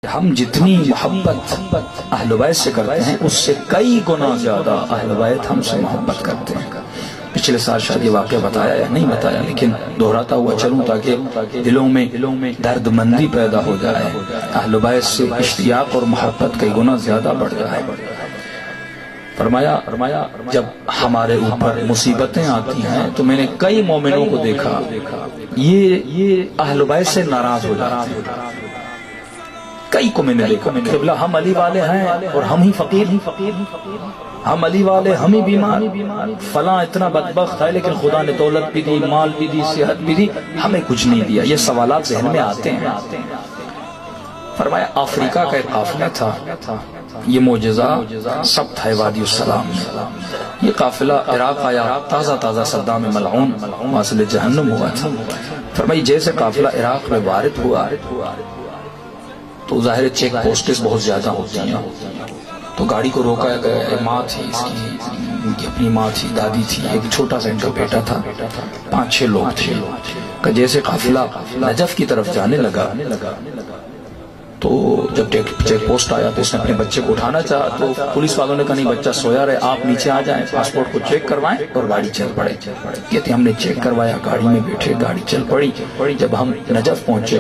ہم جتنی محبت اہل بیت سے کرتے ہیں اس سے کئی گنا زیادہ اہل بیت ہم سے محبت کرتے ہیں۔ پچھلے سال شاید یہ واقعہ بتایا یا نہیں بتایا، لیکن دہراتا ہوا چلوں تاکہ دلوں میں درد مندی پیدا ہو جائے، اہل بیت سے اشتیاق اور محبت کئی گنا زیادہ بڑھ جائے۔ فرمایا جب ہمارے اوپر مصیبتیں آتی ہیں تو میں نے کئی مومنوں کو دیکھا یہ اہل بیت سے ناراض ہو جاتے ہیں۔ کئی کو میں نے دیکھا، قبلہ ہم علی والے ہیں اور ہم ہی فقیر، ہم علی والے ہم ہی بیمار، فلاں اتنا بدبخت ہے لیکن خدا نے دولت بھی دی، مال بھی دی، صحت بھی دی، ہمیں کچھ نہیں دیا۔ یہ سوالات ذہن میں آتے ہیں۔ فرمایا افریقہ کا ایک قافلہ تھا، یہ معجزہ سبت ہے وادی السلام میں۔ یہ قافلہ عراق آیا، تازہ صدام ملعون واصل جہنم ہوا تھا۔ فرمایا جیسے قافلہ عراق میں وارد ہوا تو ظاہر چیک پوسٹس بہت زیادہ ہوتی ہیں، تو گاڑی کو روکا گیا۔ ماں تھی اس کی، اپنی ماں تھی، دادی تھی، ایک چھوٹا سا ان کا بیٹا تھا، 5-6 لوگ تھے۔ کہ جیسے قافلہ نجف کی طرف جانے لگا تو جب چیک پوسٹ آیا تو اس نے اپنے بچے کو اٹھانا چاہا، تو پولیس والوں نے کہا نہیں بچہ سویا رہے، آپ نیچے آ جائیں، پاسپورٹ کو چیک کروائیں اور گاڑی چل پڑے۔ کہتے ہم نے چیک کروایا، گاڑی میں بیٹھے، گاڑی چل پڑی۔ جب ہم نجف پہنچے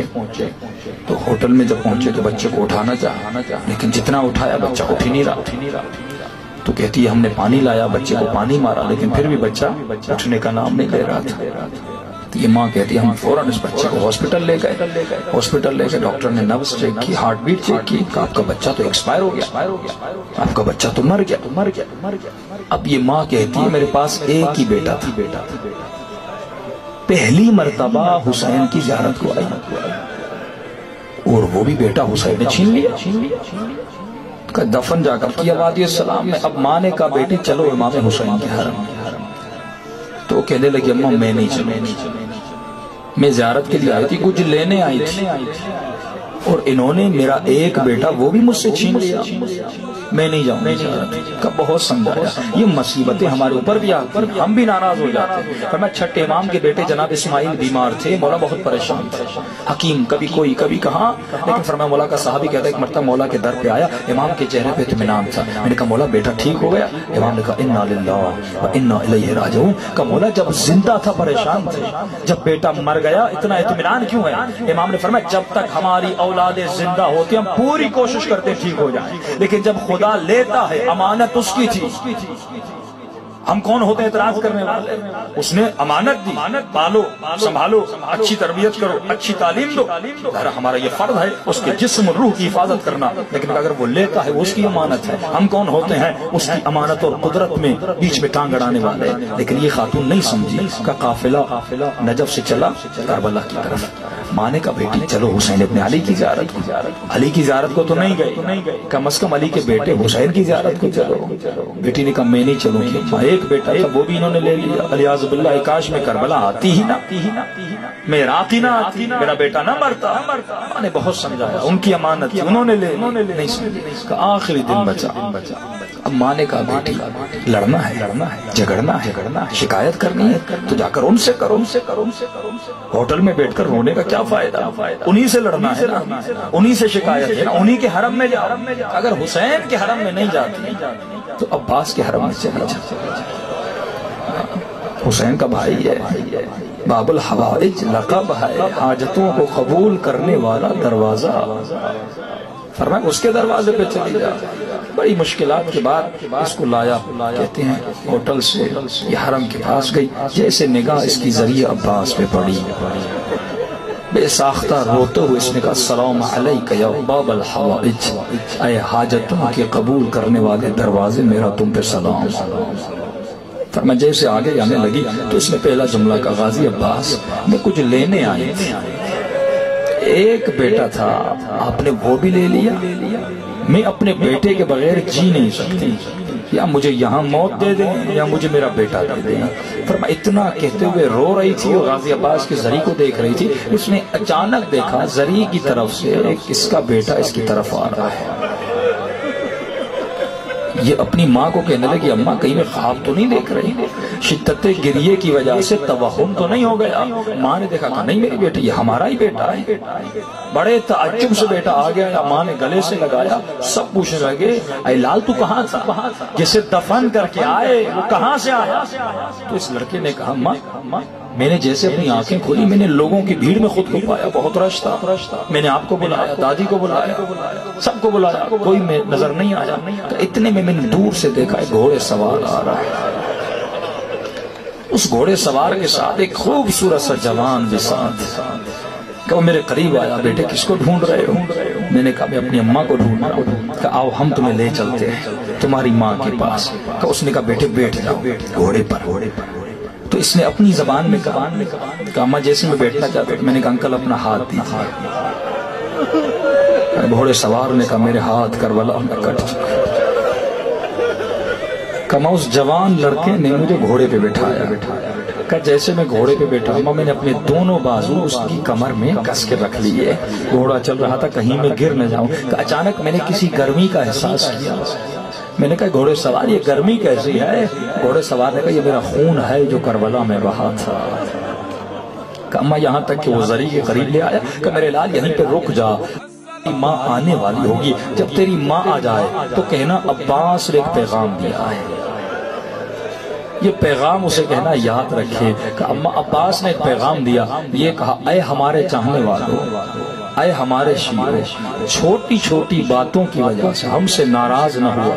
تو ہوٹل میں جب پہنچے تو بچے کو اٹھانا چاہا، لیکن جتنا اٹھایا بچہ اٹھ ہی نہیں رہا۔ تو کہتی ہے ہم نے پانی لایا، بچے کو پانی مارا، لیکن پھر بھی بچہ اٹھنے کا نام نہیں لے رہا تھا۔ تو یہ ماں کہتی ہے ہم فوراً اس بچے کو ہاسپٹل لے گئے، ڈاکٹر نے نبض چیک کی، ہارٹ بیٹ چیک کی، کہ آپ کا بچہ تو ایکسپائر ہو گیا، آپ کا بچہ تو مر گیا۔ اب یہ ماں کہتی ہے میرے پاس ایک ہی بیٹا تھا، پہلی مرتبہ حسین کی زیارت کو آئی اور وہ بھی بیٹا حسین نے چھین لیا، دفن جا کر کیا وادی السلام میں۔ اب ماں نے کہا بیٹی چلو امام حسین کے حرم میں، تو کہنے لگی اماں میں نہیں چلوں، میں زیارت کے لیے آئی تھی، کچھ لینے آئی تھی اور انہوں نے میرا ایک بیٹا وہ بھی مجھ سے چھین لیا، میں نہیں جاؤں گی زیارت کا۔ بہت سمجھایا، یہ مصیبتیں ہمارے اوپر بھی آتی ہیں، ہم بھی ناراض ہو جاتے ہیں۔ فرمایا چھٹے امام کے بیٹے جناب اسماعیل بیمار تھے، مولا بہت پریشان تھے، حکیم کبھی کوئی کبھی کہاں، لیکن فرمایا مولا کا صحابی کہتا ہے ایک مرتبہ مولا کے در پہ آیا، امام کے چہرے پہ اطمینان تھا۔ میں نے کہا مولا بیٹا ٹھیک ہو گیا؟ امام نے کہا انا للہ و انا الیہ راجعون۔ کہا مولا جب زندہ تھا پریشان تھے، جب بیٹا مر گیا اتنا اطمینان کیوں ہے؟ امام نے فرمایا جب تک ہماری اولاد زندہ ہوتی ہم پوری کوشش کرتے ٹھیک ہو جائیں، لیکن جب خدا لیتا ہے امانت اس کی تھی، ہم کون ہوتے ہیں اعتراض کرنے والے؟ اس نے امانت دی، پالو سنبھالو، اچھی تربیت کرو، اچھی تعلیم دو، ہمارا یہ فرض ہے اس کے جسم اور روح کی حفاظت کرنا، لیکن اگر وہ لیتا ہے وہ اس کی امانت ہے، ہم کون ہوتے ہیں اس کی امانت اور قدرت میں بیچ میں ٹانگ اڑانے والے؟ لیکن یہ خاتون نہیں سمجھی کہ قافلہ نجف سے چلا کربلا کی طرف۔ ماں نے کہا بیٹی چلو حسین ابن علی کی زیارت کو، علی کی زیارت کو تو نہیں گئے، کم از کم علی کے بیٹے حسین کی زیارت کو چلو۔ بیٹی نے کہا میں نہیں چلوں گی، ایک بیٹا تھا وہ بھی انہوں نے لے لیا، علیاذ باللہ کاش میں کربلا آتی ہی نہ، میں عراق ہی نہ آتی، میرا بیٹا نہ مرتا۔ ماں نے بہت سمجھایا، ان کی امانت تھی، انہوں نے نہیں سمجھا۔ آخری دن بچا، اب ماں نے کہا بیٹی لڑنا ہے، جھگڑنا ہے، شکایت کرنی ہے تو جا کر ان سے کرو، ہوٹل میں بیٹھ کر رونے کا کیا فائدہ؟ انہی سے لڑنا ہے نا، انہی سے شکایت ہے نا، انہی کے حرم میں جاؤ۔ اگر حسین کے حرم میں نہیں جاتی تو عباس کے حرم میں چلی جاتی۔ حسین کا بھائی ہے، باب الحوائج لقب ہے، حاجتوں کو قبول کرنے والا دروازہ۔ فرمایا اس کے دروازے پہ چلی جا۔ بڑی مشکلات کے بعد اس کو لایا، کہتے ہیں ہوٹل سے یہ حرم کے پاس گئی، جیسے نگاہ اس کی ذریعہ عباس پہ پڑی، بے ساختہ روتے ہوئے اس نے کہا السلام علیک یا باب الحوائج، اے حاجتوں کے قبول کرنے والے دروازے میرا تم پہ سلام۔ فرمایا جیسے آگے جانے لگی تو اس نے پہلا جملہ کہا غازی عباس میں کچھ لینے آئی تھی، ایک بیٹا تھا آپ نے وہ بھی لے لیا، میں اپنے بیٹے کے بغیر جی نہیں سکتی، یا مجھے یہاں موت دے دیں یا مجھے میرا بیٹا دے دیں۔ فرمایا اتنا کہتے ہوئے رو رہی تھی اور غازی عباس کے زری کو دیکھ رہی تھی، اس نے اچانک دیکھا زری کی طرف سے اس کا بیٹا اس کی طرف آ رہا ہے۔ یہ اپنی ماں کو کہنے لگی اماں کہیں میں خواب تو نہیں دیکھ رہی، شدت گریے کی وجہ سے توہم تو نہیں ہو گیا؟ ماں نے دیکھا کہ نہیں میری بیٹی یہ ہمارا ہی بیٹا ہے۔ بڑے تعجب سے بیٹا آ گیا، ماں نے گلے سے لگایا، سب پوچھنے لگے اے لال تو کہاں تھا؟ جسے دفن کر کے آئے وہ کہاں سے آیا؟ تو اس لڑکے نے کہا ماں میں نے جیسے اپنی آنکھیں کھولی میں نے لوگوں کی بھیڑ میں خود کو پایا، بہت رش تھا، میں نے آپ کو بلایا، دادی کو بلایا، سب کو بلایا، کوئی میں نظر نہیں آیا، تو اتنے میں نے دور سے دیکھا ایک گھوڑے سوار آ رہا ہے، اس گھوڑے سوار کے ساتھ ایک خوبصورت سا جوان بھی ساتھ، کہ وہ میرے قریب آیا، بیٹے کس کو ڈھونڈ رہے ہو؟ میں نے کہا میں اپنی اماں کو ڈھونڈ رہا ہوں، کہ آؤ ہم تمہیں لے چلتے ہیں تمہاری ماں کے پاس۔ کہ اس نے کہا بیٹے بیٹھ جاؤ گھوڑے پر۔ تو اس نے اپنی زبان میں کہا کہ اماں جیسے میں بیٹھنا چاہتا ہوں۔ میں نے کہا انکل اپنا ہاتھ دیجیے۔ گھوڑے سوار نے کہا میرے ہاتھ کربلا میں کٹ چکے۔ کہ اس جوان لڑکے نے مجھے گھوڑے پہ بٹھایا، کہ جیسے میں گھوڑے پہ بیٹھا ہوں میں نے اپنے دونوں بازو اس کی کمر میں کس کے رکھ لیے، گھوڑا چل رہا تھا کہیں میں گر نہ جاؤں۔ کہ اچانک میں نے کسی گرمی کا احساس کیا، میں نے کہا گھوڑے سوار یہ گرمی کیسی ہے؟ گھوڑے سوار نے کہا یہ میرا خون ہے جو کربلا میں بہا تھا۔ کہ اماں یہاں تک کہ وہ زری کے قریب لے آیا، کہ میرے لال یہیں پہ رک جا، ماں آنے والی ہوگی، جب تیری ماں آ جائے تو کہنا عباس نے ایک پیغام دیا ہے، یہ پیغام اسے کہنا یاد رکھے۔ کہ اماں عباس نے ایک پیغام دیا، یہ کہا اے ہمارے چاہنے والوں، اے ہمارے شیعوں، چھوٹی چھوٹی باتوں کی وجہ سے ہم سے ناراض نہ ہوا،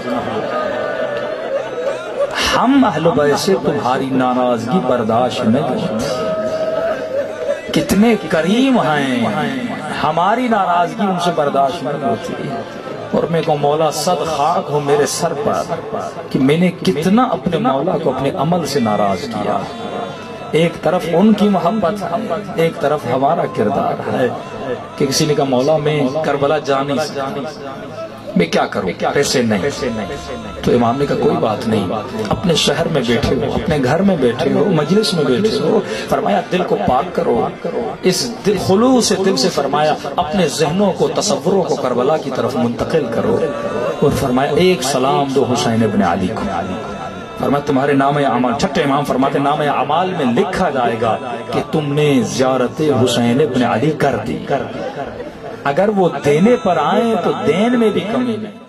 ہم اہل بیت سے تمہاری ناراضگی برداشت نہیں کرتے۔ کتنے کریم ہیں، ہماری ناراضگی ان سے برداشت نہیں ہوتی۔ اور میں کو مولا صد خاک ہو میرے سر پر کہ میں نے کتنا اپنے مولا کو اپنے عمل سے ناراض کیا۔ ایک طرف ان کی محبت ہے، ایک طرف ہمارا کردار ہے۔ کہ کسی نے کہا مولا میں کربلا جانی میں کیا کروں، پیسے نہیں۔ تو امام نے کہا کوئی بات نہیں، اپنے شہر میں بیٹھے ہو، اپنے گھر میں بیٹھے ہو، مجلس میں بیٹھے ہو، فرمایا دل کو پاک کرو، اس دل خلوص سے دل سے فرمایا اپنے ذہنوں کو تصوروں کو کربلا کی طرف منتقل کرو، اور فرمایا ایک سلام دو حسین ابن علی کو۔ فرمایا تمہارے نام اعمال، چھٹے امام فرماتے نام اعمال میں لکھا جائے گا کہ تم نے زیارت حسین ابن علی کر دی۔ اگر وہ دینے پر آئیں تو دین میں بھی کمی نہیں۔